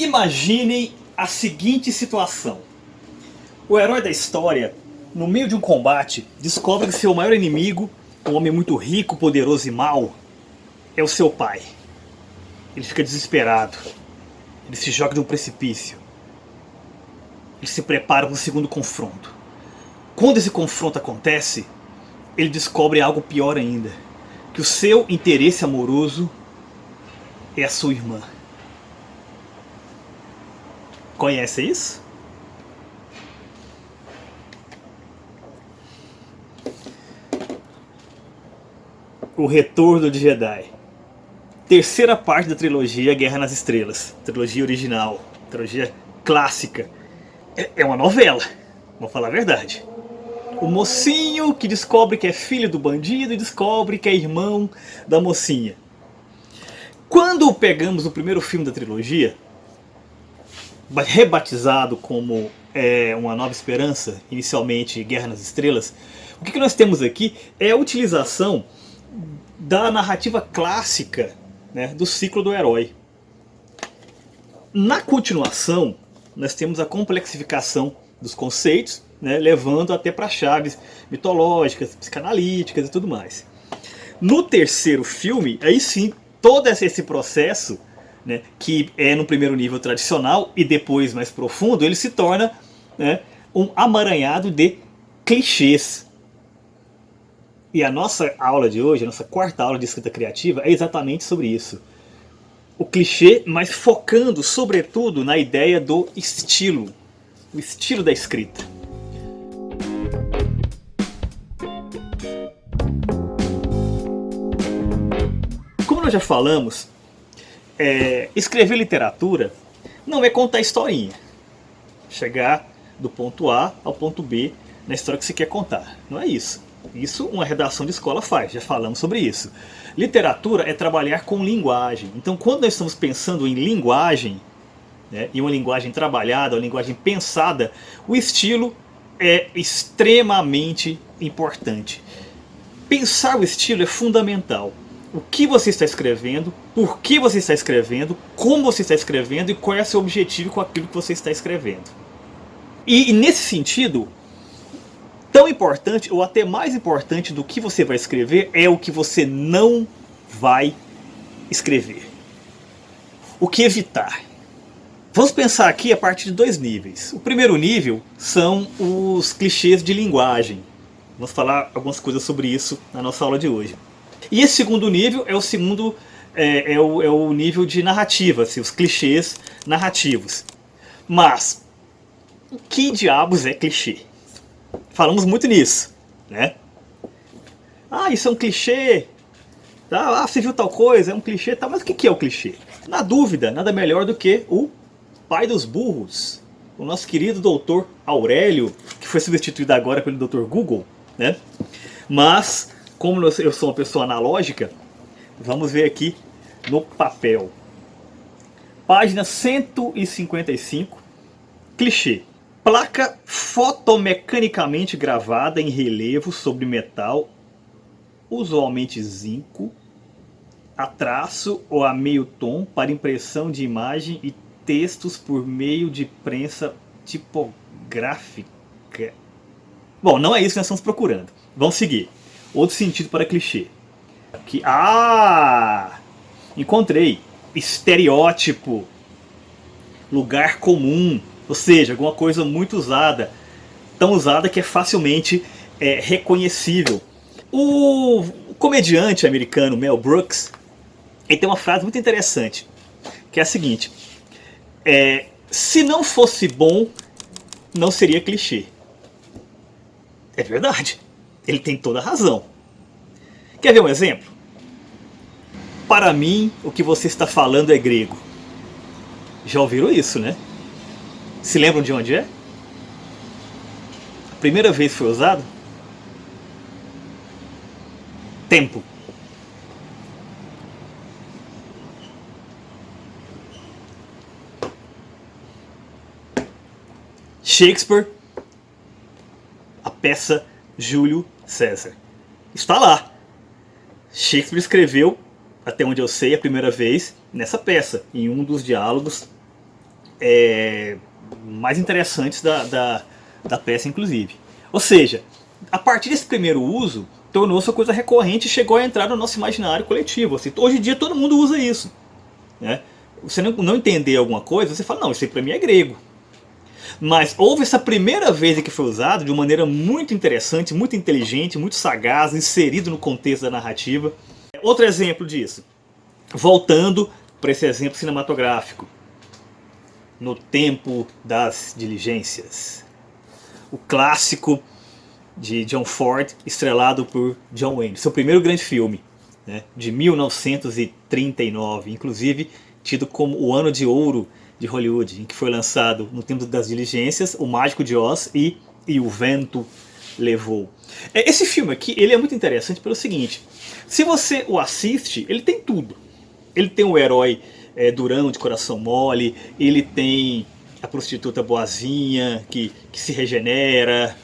Imaginem a seguinte situação. O herói da história, no meio de um combate, descobre que seu maior inimigo, um homem muito rico, poderoso e mau, é o seu pai. Ele fica desesperado. Ele se joga de um precipício. Ele se prepara para um segundo confronto. Quando esse confronto acontece, ele descobre algo pior ainda. Que o seu interesse amoroso é a sua irmã. Conhece isso? O Retorno de Jedi. Terceira parte da trilogia Guerra nas Estrelas. Trilogia original. Trilogia clássica. É uma novela, vamos falar a verdade. O mocinho que descobre que é filho do bandido e descobre que é irmão da mocinha. Quando pegamos o primeiro filme da trilogia, rebatizado como Uma Nova Esperança, inicialmente Guerra nas Estrelas, o que nós temos aqui é a utilização da narrativa clássica, né, do ciclo do herói. Na continuação, nós temos a complexificação dos conceitos, né, levando até para chaves mitológicas, psicanalíticas e tudo mais. No terceiro filme, aí sim, todo esse processo, né, que é no primeiro nível tradicional e depois mais profundo, ele se torna, né, um amaranhado de clichês. E a nossa aula de hoje, a nossa quarta aula de escrita criativa, é exatamente sobre isso. O clichê, mas focando sobretudo na ideia do estilo. O estilo da escrita. Como nós já falamos, escrever literatura não é contar historinha. Chegar do ponto A ao ponto B na história que você quer contar. Não é isso. Isso uma redação de escola faz, já falamos sobre isso. Literatura é trabalhar com linguagem. Então quando nós estamos pensando em linguagem, né, e uma linguagem trabalhada, uma linguagem pensada, o estilo é extremamente importante. Pensar o estilo é fundamental. O que você está escrevendo, por que você está escrevendo, como você está escrevendo e qual é o seu objetivo com aquilo que você está escrevendo. E nesse sentido, tão importante, ou até mais importante do que você vai escrever, é o que você não vai escrever. O que evitar? Vamos pensar aqui a partir de dois níveis. O primeiro nível são os clichês de linguagem. Vamos falar algumas coisas sobre isso na nossa aula de hoje. E esse segundo nível é o nível de narrativa, assim, os clichês narrativos. Mas, o que diabos é clichê? Falamos muito nisso, né? Ah, isso é um clichê. Ah, você viu tal coisa, é um clichê. Tá, mas o que é o clichê? Na dúvida, nada melhor do que o pai dos burros, o nosso querido doutor Aurélio, que foi substituído agora pelo doutor Google, né? Mas, como eu sou uma pessoa analógica, vamos ver aqui no papel. Página 155, clichê. Placa fotomecanicamente gravada em relevo sobre metal, usualmente zinco, a traço ou a meio tom para impressão de imagem e textos por meio de prensa tipográfica. Bom, não é isso que nós estamos procurando. Vamos seguir. Outro sentido para clichê. Aqui, encontrei. Estereótipo. Lugar comum. Ou seja, alguma coisa muito usada. Tão usada que é facilmente reconhecível. O comediante americano Mel Brooks, ele tem uma frase muito interessante, que é a seguinte: se não fosse bom, não seria clichê. É verdade. Ele tem toda a razão. Quer ver um exemplo? Para mim, o que você está falando é grego. Já ouviram isso, né? Se lembram de onde é? A primeira vez foi usado? Tempo. Shakespeare, a peça Júlio César. Está lá. Shakespeare escreveu, até onde eu sei, a primeira vez nessa peça, em um dos diálogos mais interessantes da peça, inclusive. Ou seja, a partir desse primeiro uso, tornou-se uma coisa recorrente e chegou a entrar no nosso imaginário coletivo. Assim, hoje em dia todo mundo usa isso, né? Você não entender alguma coisa, você fala, não, isso aí para mim é grego. Mas houve essa primeira vez em que foi usado de uma maneira muito interessante, muito inteligente, muito sagaz, inserido no contexto da narrativa. Outro exemplo disso, voltando para esse exemplo cinematográfico, No Tempo das Diligências. O clássico de John Ford, estrelado por John Wayne. Seu primeiro grande filme, né, de 1939, inclusive tido como o ano de ouro de Hollywood, em que foi lançado No Tempo das Diligências, O Mágico de Oz e O Vento Levou. Esse filme aqui ele é muito interessante pelo seguinte, se você o assiste, ele tem tudo. Ele tem o herói durão, de coração mole, ele tem a prostituta boazinha, que se regenera,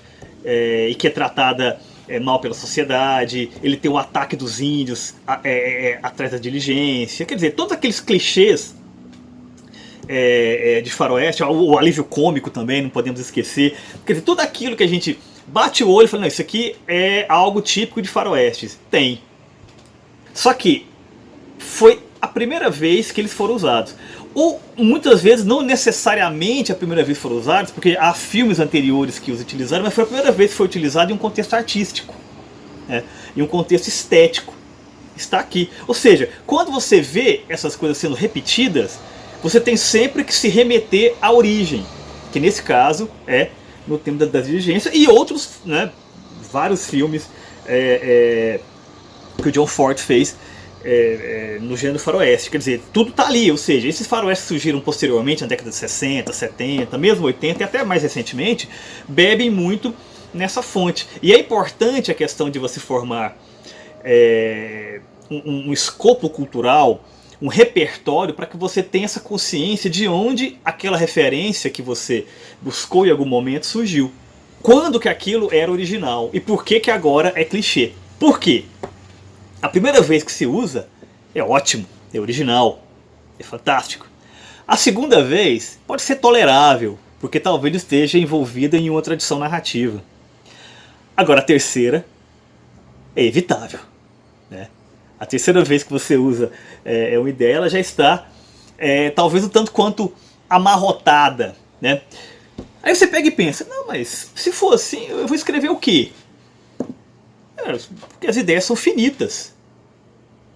e que é tratada mal pela sociedade, ele tem o ataque dos índios atrás da diligência, quer dizer, todos aqueles clichês de faroeste, o alívio cômico também, não podemos esquecer, quer dizer, tudo aquilo que a gente bate o olho e fala, não, isso aqui é algo típico de faroestes, tem. Só que foi a primeira vez que eles foram usados. Ou muitas vezes não necessariamente a primeira vez que foram usados, porque há filmes anteriores que os utilizaram, mas foi a primeira vez que foi utilizado em um contexto artístico, né? Em um contexto estético. Está aqui. Ou seja, quando você vê essas coisas sendo repetidas, você tem sempre que se remeter à origem, que nesse caso é No Tempo das Diligências, e outros, né, vários filmes que o John Ford fez no gênero faroeste. Quer dizer, tudo está ali, ou seja, esses faroestes surgiram posteriormente, na década de 60, 70, mesmo 80 e até mais recentemente, bebem muito nessa fonte. E é importante a questão de você formar um escopo cultural, um repertório, para que você tenha essa consciência de onde aquela referência que você buscou em algum momento surgiu. Quando que aquilo era original e por que agora é clichê. Por quê? A primeira vez que se usa é ótimo, é original, é fantástico. A segunda vez pode ser tolerável, porque talvez esteja envolvida em uma tradição narrativa. Agora a terceira é evitável, né? A terceira vez que você usa uma ideia, ela já está talvez um tanto quanto amarrotada, né? Aí você pega e pensa, não, mas se for assim, eu vou escrever o quê? Porque as ideias são finitas.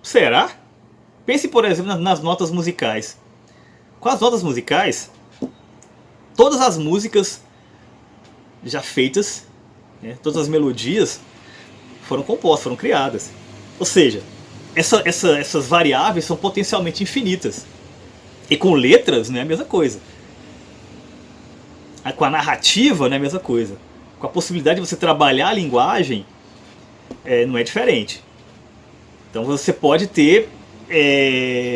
Será? Pense, por exemplo, nas notas musicais. Com as notas musicais, todas as músicas já feitas, né, todas as melodias foram compostas, foram criadas. Ou seja, essas variáveis são potencialmente infinitas. E com letras não é a mesma coisa. Com a narrativa não é a mesma coisa. Com a possibilidade de você trabalhar a linguagem, não é diferente. Então você pode ter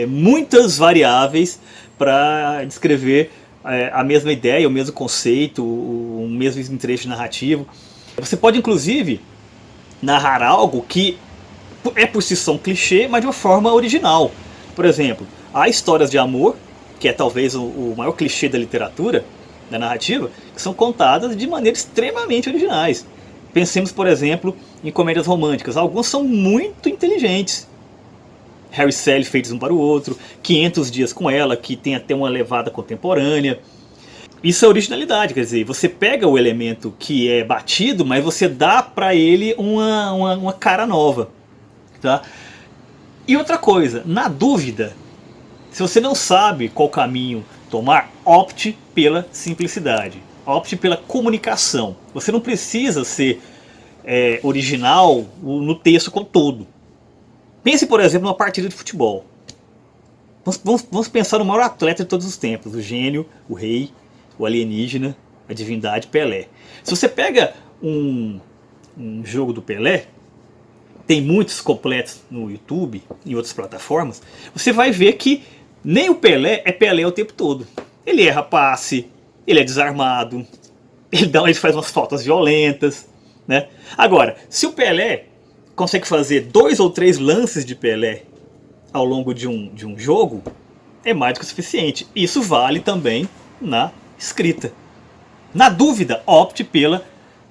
muitas variáveis para descrever a mesma ideia, o mesmo conceito, o mesmo trecho narrativo. Você pode inclusive narrar algo que é por si só um clichê, mas de uma forma original. Por exemplo, há histórias de amor, que é talvez o maior clichê da literatura, da narrativa, que são contadas de maneira extremamente originais. Pensemos, por exemplo, em comédias românticas. Algumas são muito inteligentes. Harry e Sally feitos um para o outro, 500 Dias com Ela, que tem até uma levada contemporânea. Isso é originalidade, quer dizer, você pega o elemento que é batido, mas você dá para ele uma cara nova. Tá? E outra coisa, na dúvida, se você não sabe qual caminho tomar, opte pela simplicidade, opte pela comunicação. Você não precisa ser original no texto como todo. Pense, por exemplo, numa partida de futebol. Vamos pensar no maior atleta de todos os tempos, o gênio, o rei, o alienígena, a divindade, Pelé. Se você pega um jogo do Pelé, tem muitos completos no YouTube e em outras plataformas, você vai ver que nem o Pelé é Pelé o tempo todo. Ele erra passe, ele é desarmado, ele faz umas faltas violentas, né? Agora, se o Pelé consegue fazer 2 ou 3 lances de Pelé ao longo de um jogo, é mais do que o suficiente. Isso vale também na escrita. Na dúvida, opte pela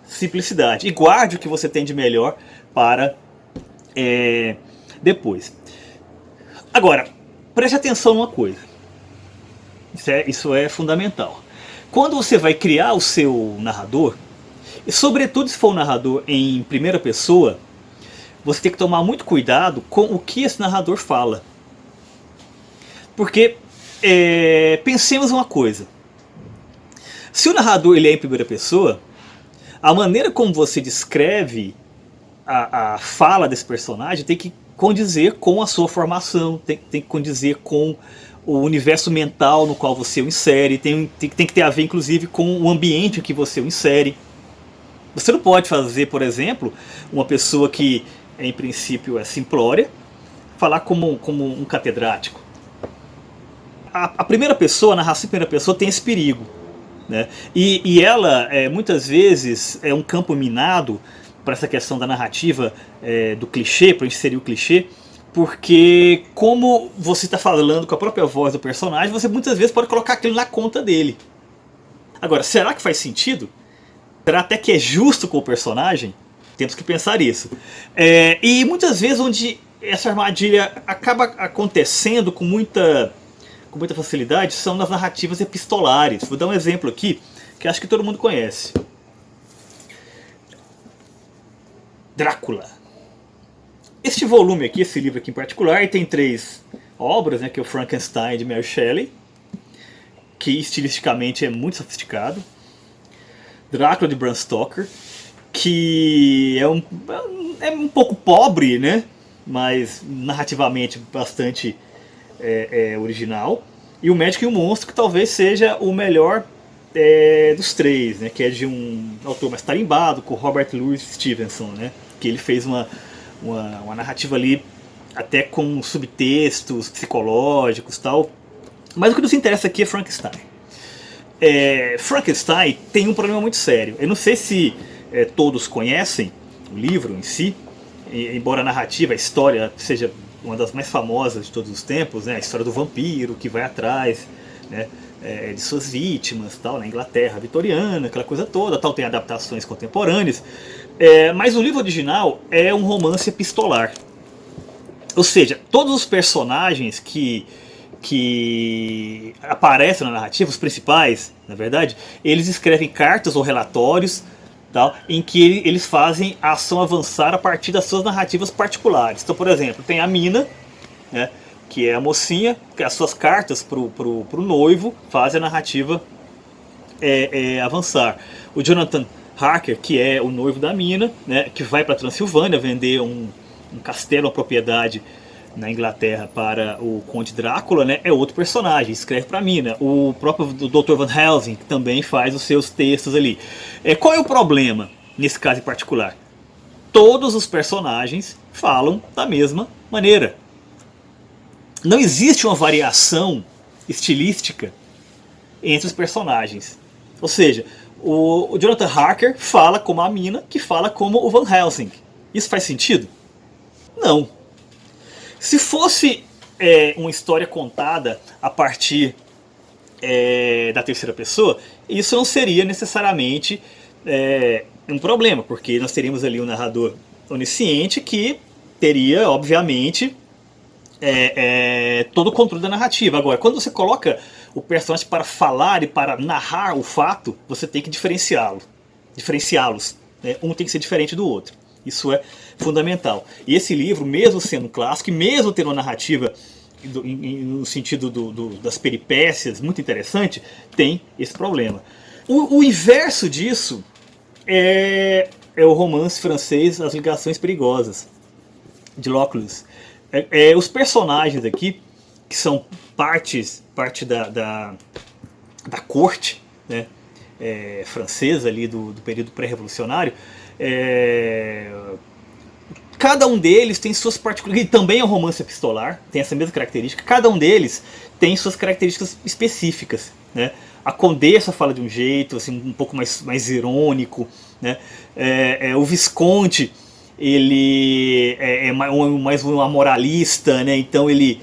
simplicidade e guarde o que você tem de melhor para depois. Agora, preste atenção numa coisa. Isso é fundamental. Quando você vai criar o seu narrador, e sobretudo se for um narrador em primeira pessoa, você tem que tomar muito cuidado com o que esse narrador fala. Porque, pensemos uma coisa. Se o narrador ele é em primeira pessoa, a maneira como você descreve a fala desse personagem tem que condizer com a sua formação, tem que condizer com o universo mental no qual você o insere, tem que ter a ver inclusive com o ambiente em que você o insere. Você não pode fazer, por exemplo, uma pessoa que em princípio é simplória, falar como um catedrático. A primeira pessoa, a narração em primeira pessoa tem esse perigo, né? E ela muitas vezes é um campo minado para essa questão da narrativa, do clichê, para inserir o clichê, porque como você está falando com a própria voz do personagem, você muitas vezes pode colocar aquilo na conta dele. Agora, será que faz sentido? Será até que é justo com o personagem? Temos que pensar isso. E muitas vezes onde essa armadilha acaba acontecendo com muita facilidade são nas narrativas epistolares. Vou dar um exemplo aqui que acho que todo mundo conhece. Drácula. Este volume aqui, esse livro aqui em particular, tem 3 obras, né, que é o Frankenstein de Mary Shelley, que estilisticamente é muito sofisticado. Drácula de Bram Stoker, que é um pouco pobre, né, mas narrativamente bastante original. E o Médico e o Monstro, que talvez seja o melhor dos 3, né, que é de um autor mais tarimbado, com Robert Louis Stevenson, né, que ele fez uma narrativa ali até com subtextos psicológicos e tal. Mas o que nos interessa aqui é Frankenstein. Frankenstein tem um problema muito sério. Eu não sei se todos conhecem o livro em si, embora a narrativa, a história seja uma das mais famosas de todos os tempos, né? A história do vampiro que vai atrás, né, de suas vítimas, tal, na Inglaterra vitoriana, aquela coisa toda, tal, tem adaptações contemporâneas. Mas o livro original é um romance epistolar. Ou seja, todos os personagens que aparecem na narrativa, os principais, na verdade, eles escrevem cartas ou relatórios, tal, em que eles fazem a ação avançar a partir das suas narrativas particulares. Então, por exemplo, tem a Mina, né, que é a mocinha, que as suas cartas pro noivo fazem a narrativa avançar. O Jonathan Harker, que é o noivo da Mina, né, que vai para Transilvânia vender um castelo, uma propriedade na Inglaterra para o Conde Drácula, né, é outro personagem, escreve para Mina. O próprio Dr. Van Helsing também faz os seus textos ali. Qual é o problema nesse caso em particular? Todos os personagens falam da mesma maneira. Não existe uma variação estilística entre os personagens. Ou seja, o Jonathan Harker fala como a Mina, que fala como o Van Helsing. Isso faz sentido? Não. Se fosse uma história contada a partir da terceira pessoa, isso não seria necessariamente um problema, porque nós teríamos ali um narrador onisciente que teria, obviamente, todo o controle da narrativa. Agora, quando você coloca o personagem para falar e para narrar o fato, você tem que diferenciá-los. Né? Um tem que ser diferente do outro. Isso é fundamental. E esse livro, mesmo sendo um clássico, e mesmo tendo uma narrativa no sentido das peripécias muito interessante, tem esse problema. O inverso disso é o romance francês As Ligações Perigosas, de Lochless. Os personagens aqui, que são parte da corte, né, francesa ali do período pré-revolucionário, cada um deles tem suas particularidades. Também é um romance epistolar, tem essa mesma característica. Cada um deles tem suas características específicas, né? A Condessa fala de um jeito assim, um pouco mais irônico, né? O Visconde, ele é mais um amoralista, né? Então ele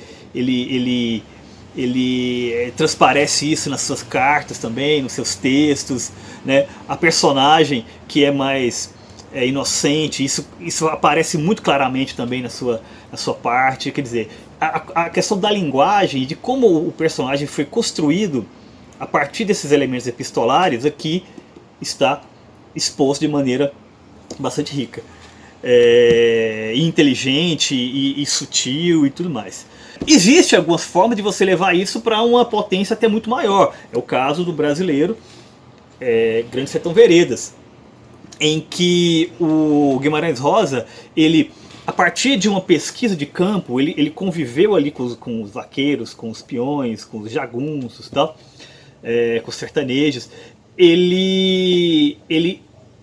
ele transparece isso nas suas cartas também, nos seus textos, né? A personagem que é mais inocente, isso aparece muito claramente também na sua parte. Quer dizer, a questão da linguagem e de como o personagem foi construído a partir desses elementos epistolares aqui está exposto de maneira bastante rica, inteligente e sutil e tudo mais. Existe algumas formas de você levar isso para uma potência até muito maior. É o caso do brasileiro Grande Sertão Veredas, em que o Guimarães Rosa, ele, a partir de uma pesquisa de campo, ele conviveu ali com os vaqueiros, com os peões, com os jagunços, tal, com os sertanejos. Ele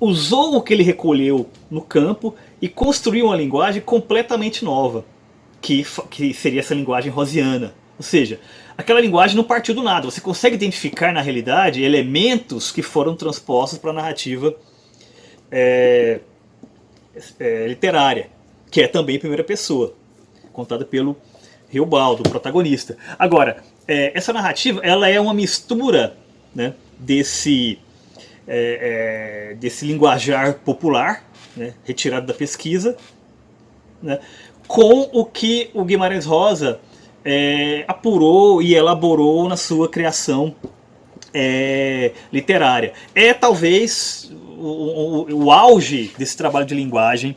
usou o que ele recolheu no campo e construiu uma linguagem completamente nova, que seria essa linguagem rosiana. Ou seja, aquela linguagem não partiu do nada. Você consegue identificar na realidade elementos que foram transpostos para a narrativa literária, que é também em primeira pessoa, contada pelo Riobaldo, o protagonista. Agora, essa narrativa ela é uma mistura, né, desse linguajar popular, né, retirado da pesquisa, né, com o que o Guimarães Rosa apurou e elaborou na sua criação literária. É talvez o auge desse trabalho de linguagem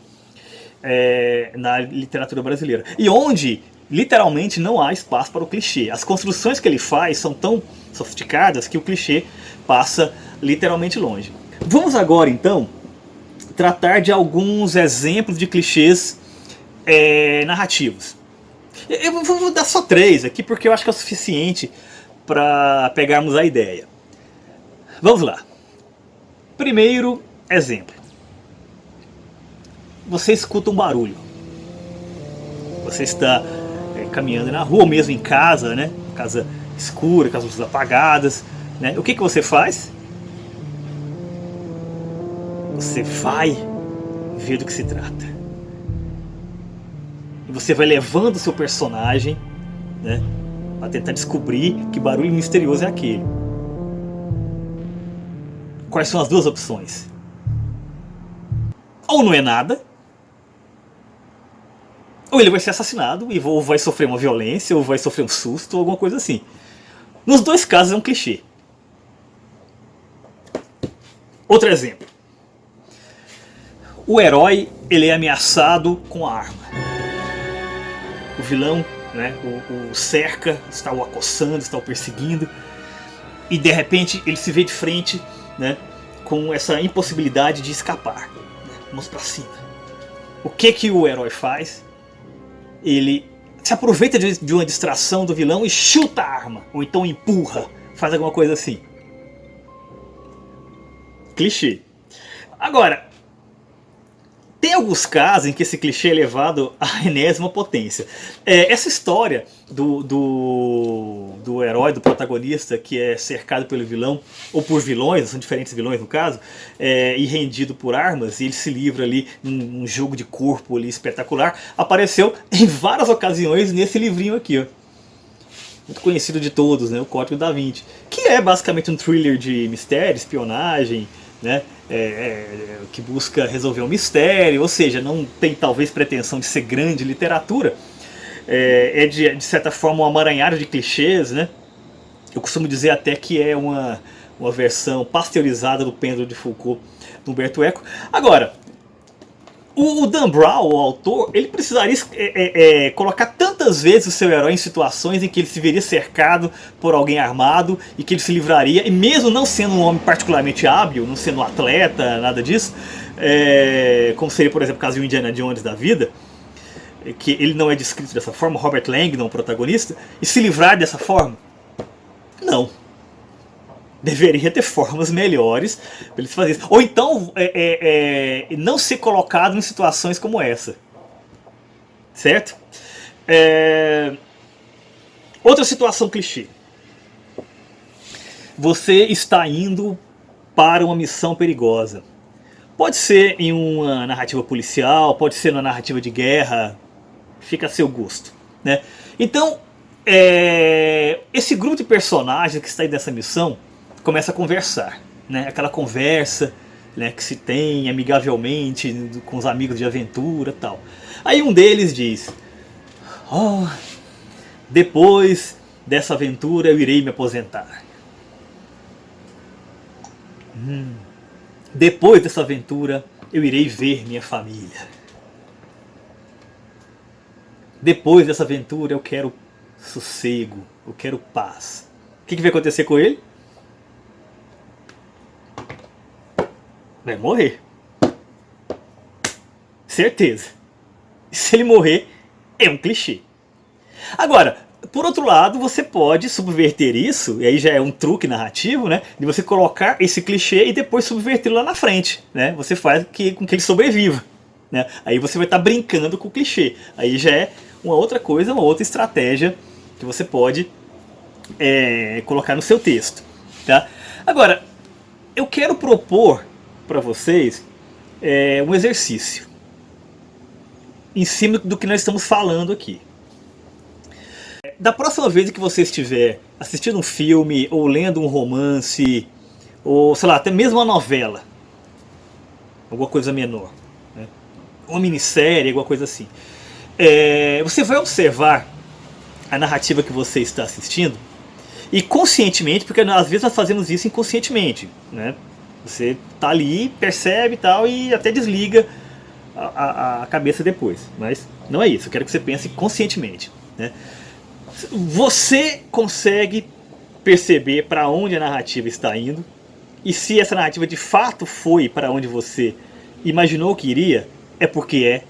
na literatura brasileira. E onde, literalmente, não há espaço para o clichê. As construções que ele faz são tão sofisticadas que o clichê passa literalmente longe. Vamos agora, então, tratar de alguns exemplos de clichês narrativos. Eu vou dar só 3 aqui, porque eu acho que é o suficiente para pegarmos a ideia. Vamos lá. Primeiro exemplo. Você escuta um barulho. Você está caminhando na rua, ou mesmo em casa, né? Casa escura, com as luzes apagadas, né? O que você faz? Você vai ver do que se trata. E você vai levando o seu personagem, né, para tentar descobrir que barulho misterioso é aquele. Quais são as duas opções? Ou não é nada, ou ele vai ser assassinado, ou vai sofrer uma violência, ou vai sofrer um susto, ou alguma coisa assim. Nos dois casos é um clichê. Outro exemplo. O herói, ele é ameaçado com a arma. O vilão, né, o cerca, está o acossando, está o perseguindo. E de repente ele se vê de frente, né, com essa impossibilidade de escapar. Mãos para cima. O que o herói faz? Ele se aproveita de uma distração do vilão e chuta a arma. Ou então empurra. Faz alguma coisa assim. Clichê. Agora, tem alguns casos em que esse clichê é levado à enésima potência. Essa história do herói, do protagonista, que é cercado pelo vilão, ou por vilões, são diferentes vilões no caso, e rendido por armas, e ele se livra ali num jogo de corpo ali espetacular, apareceu em várias ocasiões nesse livrinho aqui, ó. Muito conhecido de todos, né, o Código da Vinci, que é basicamente um thriller de mistério, espionagem, né, que busca resolver um mistério, ou seja, não tem talvez pretensão de ser grande literatura, de certa forma um amaranhado de clichês, né? Eu costumo dizer até que é uma versão pasteurizada do Pêndulo de Foucault, do Humberto Eco. Agora, o Dan Brown, o autor, ele precisaria colocar tantas vezes o seu herói em situações em que ele se veria cercado por alguém armado e que ele se livraria, e mesmo não sendo um homem particularmente hábil, não sendo um atleta, nada disso, como seria, por exemplo, o caso de Indiana Jones da vida, que ele não é descrito dessa forma, Robert Langdon, o protagonista, e se livrar dessa forma? Não. Deveria ter formas melhores para eles fazerem isso. Ou então não ser colocado em situações como essa. Certo? Outra situação clichê. Você está indo para uma missão perigosa. Pode ser em uma narrativa policial, pode ser numa narrativa de guerra. Fica a seu gosto, né? Então, Esse grupo de personagens que está aí nessa missão começa a conversar, né? Aquela conversa, né, que se tem amigavelmente com os amigos de aventura e tal. Aí um deles diz: oh, depois dessa aventura eu irei me aposentar. Depois dessa aventura eu irei ver minha família. Depois dessa aventura eu quero sossego, eu quero paz. O que vai acontecer com ele? Vai morrer. Certeza. Se ele morrer, é um clichê. Agora, por outro lado, você pode subverter isso, e aí já é um truque narrativo, né? De você colocar esse clichê e depois subvertê-lo lá na frente, né? Você faz com que ele sobreviva, né? Aí você vai estar brincando com o clichê. Aí já é uma outra coisa, uma outra estratégia que você pode colocar no seu texto, tá? Agora, eu quero propor para vocês um exercício em cima do que nós estamos falando aqui. Da próxima vez que você estiver assistindo um filme, ou lendo um romance, ou sei lá, até mesmo uma novela, alguma coisa menor, né? Uma minissérie, alguma coisa assim, você vai observar a narrativa que você está assistindo, e conscientemente, porque às vezes nós fazemos isso inconscientemente, né? Você tá ali, percebe e tal, e até desliga a cabeça depois. Mas não é isso, eu quero que você pense conscientemente, né? Você consegue perceber para onde a narrativa está indo, e se essa narrativa de fato foi para onde você imaginou que iria, é porque é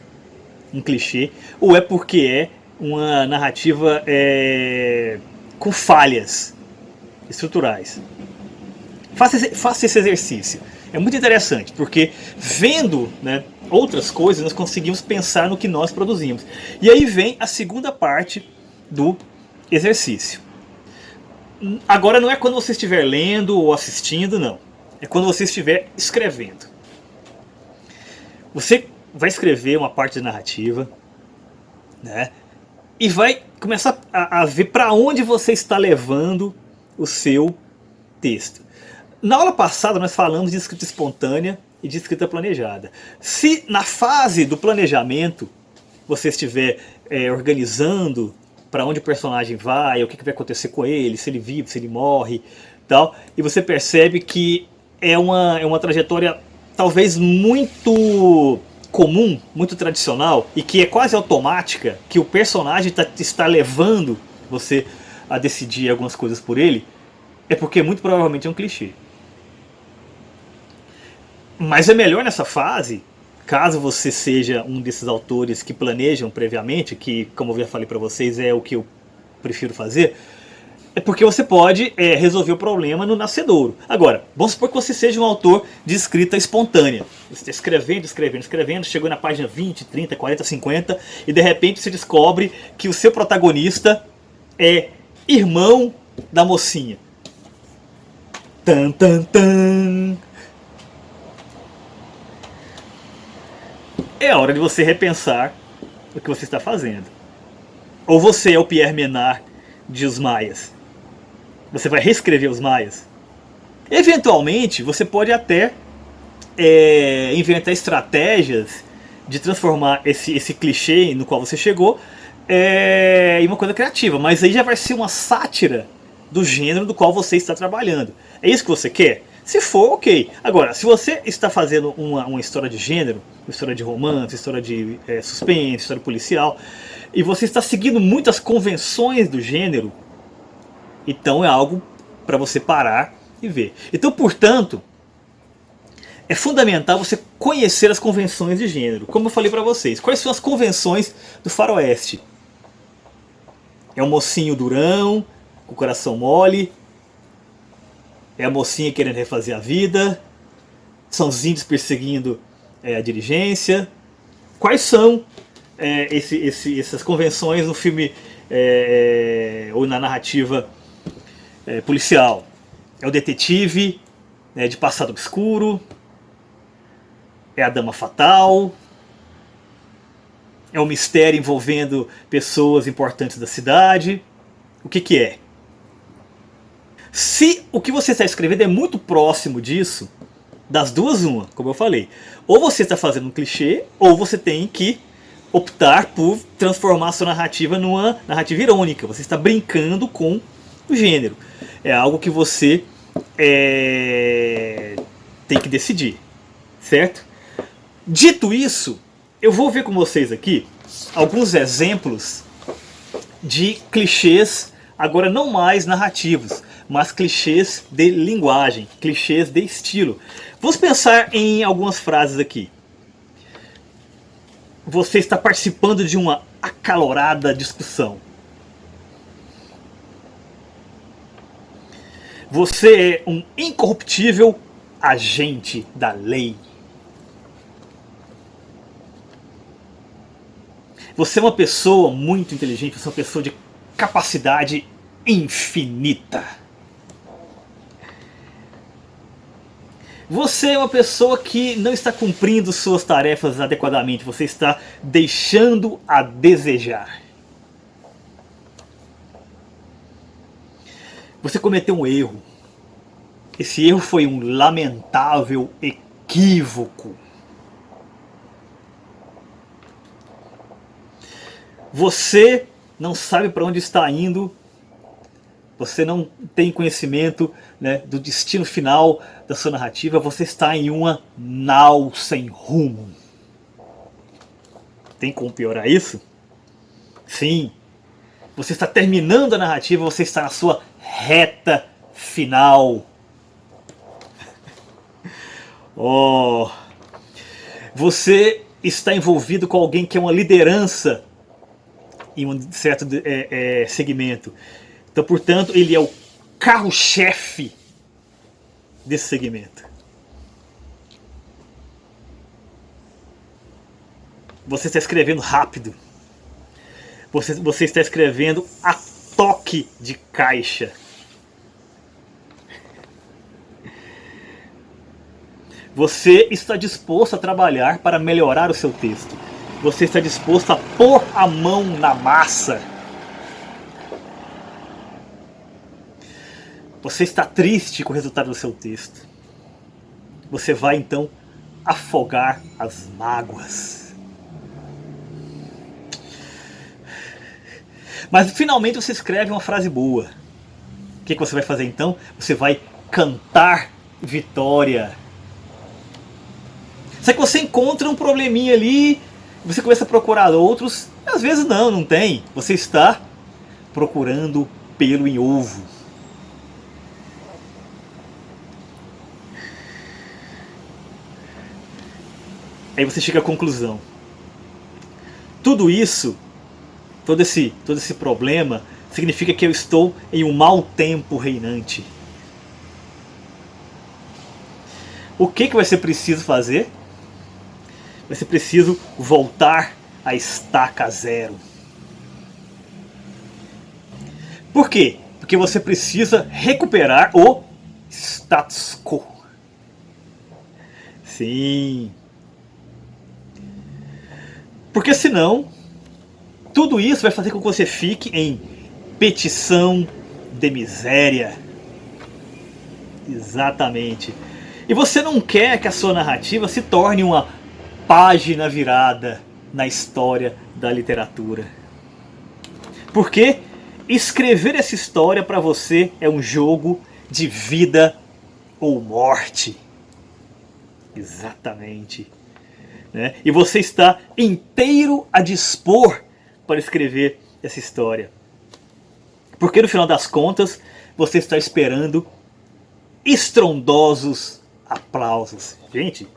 um clichê, ou é porque é uma narrativa com falhas estruturais. Faça esse exercício. É muito interessante, porque vendo, né, outras coisas, nós conseguimos pensar no que nós produzimos. E aí vem a segunda parte do exercício. Agora não é quando você estiver lendo ou assistindo, não. É quando você estiver escrevendo. Você vai escrever uma parte da narrativa, né? E vai começar a ver para onde você está levando o seu texto. Na aula passada nós falamos de escrita espontânea e de escrita planejada. Se na fase do planejamento você estiver organizando para onde o personagem vai, o que vai acontecer com ele, se ele vive, se ele morre, tal, e você percebe que é uma trajetória talvez muito comum, muito tradicional, e que é quase automática, que o personagem está levando você a decidir algumas coisas por ele, é porque muito provavelmente é um clichê. Mas é melhor nessa fase, caso você seja um desses autores que planejam previamente, que, como eu já falei para vocês, é o que eu prefiro fazer, é porque você pode resolver o problema no nascedouro. Agora, vamos supor que você seja um autor de escrita espontânea. Você está escrevendo, chegou na página 20, 30, 40, 50, e de repente você descobre que o seu protagonista é irmão da mocinha. Tan, tan, tan. É hora de você repensar o que você está fazendo. Ou você é o Pierre Menard de Os Maias. Você vai reescrever Os Maias. Eventualmente, você pode até inventar estratégias de transformar esse clichê no qual você chegou em uma coisa criativa. Mas aí já vai ser uma sátira do gênero do qual você está trabalhando. É isso que você quer? Se for, ok. Agora, se você está fazendo uma história de gênero, uma história de romance, história de suspense, história policial, e você está seguindo muitas convenções do gênero, então é algo para você parar e ver. Então, portanto, é fundamental você conhecer as convenções de gênero. Como eu falei para vocês, quais são as convenções do faroeste? É um mocinho durão, com o coração mole. É a mocinha querendo refazer a vida. São os índios perseguindo a dirigência. Quais são essas convenções no filme ou na narrativa policial? É o detetive de passado obscuro. É a dama fatal. É um mistério envolvendo pessoas importantes da cidade. O que que é? Se o que você está escrevendo é muito próximo disso, das duas uma, como eu falei. Ou você está fazendo um clichê, ou você tem que optar por transformar a sua narrativa numa narrativa irônica. Você está brincando com o gênero. É algo que você tem que decidir, certo? Dito isso, eu vou ver com vocês aqui alguns exemplos de clichês, agora não mais narrativos, mas clichês de linguagem, clichês de estilo. Vamos pensar em algumas frases aqui. Você está participando de uma acalorada discussão. Você é um incorruptível agente da lei. Você é uma pessoa muito inteligente, você é uma pessoa de capacidade infinita. Você é uma pessoa que não está cumprindo suas tarefas adequadamente, você está deixando a desejar. Você cometeu um erro. Esse erro foi um lamentável equívoco. Você não sabe para onde está indo. Você não tem conhecimento, né, do destino final da sua narrativa. Você está em uma nau sem rumo. Tem como piorar isso? Sim. Você está terminando a narrativa, você está na sua reta final. Oh. Você está envolvido com alguém que é uma liderança em um certo segmento. Então, portanto, ele é o carro-chefe desse segmento. Você está escrevendo rápido. Você está escrevendo a toque de caixa. Você está disposto a trabalhar para melhorar o seu texto. Você está disposto a pôr a mão na massa. Você está triste com o resultado do seu texto. Você vai então afogar as mágoas. Mas finalmente você escreve uma frase boa. O que você vai fazer então? Você vai cantar vitória. Só que você encontra um probleminha ali, você começa a procurar outros, e às vezes não tem. Você está procurando pelo em ovo. Aí você chega à conclusão. Tudo isso, todo esse problema, significa que eu estou em um mau tempo reinante. O que vai ser preciso fazer? Vai ser preciso voltar à estaca zero. Por quê? Porque você precisa recuperar o status quo. Sim. Porque senão, tudo isso vai fazer com que você fique em petição de miséria. Exatamente. E você não quer que a sua narrativa se torne uma página virada na história da literatura. Porque escrever essa história para você é um jogo de vida ou morte. Exatamente. Né? E você está inteiro a dispor para escrever essa história. Porque no final das contas, você está esperando estrondosos aplausos. Gente,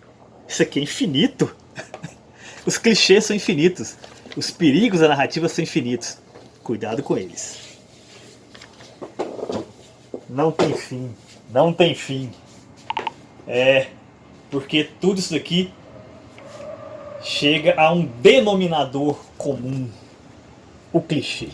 isso aqui é infinito. Os clichês são infinitos. Os perigos da narrativa são infinitos. Cuidado com eles. Não tem fim. Não tem fim. Porque tudo isso aqui chega a um denominador comum: o clichê.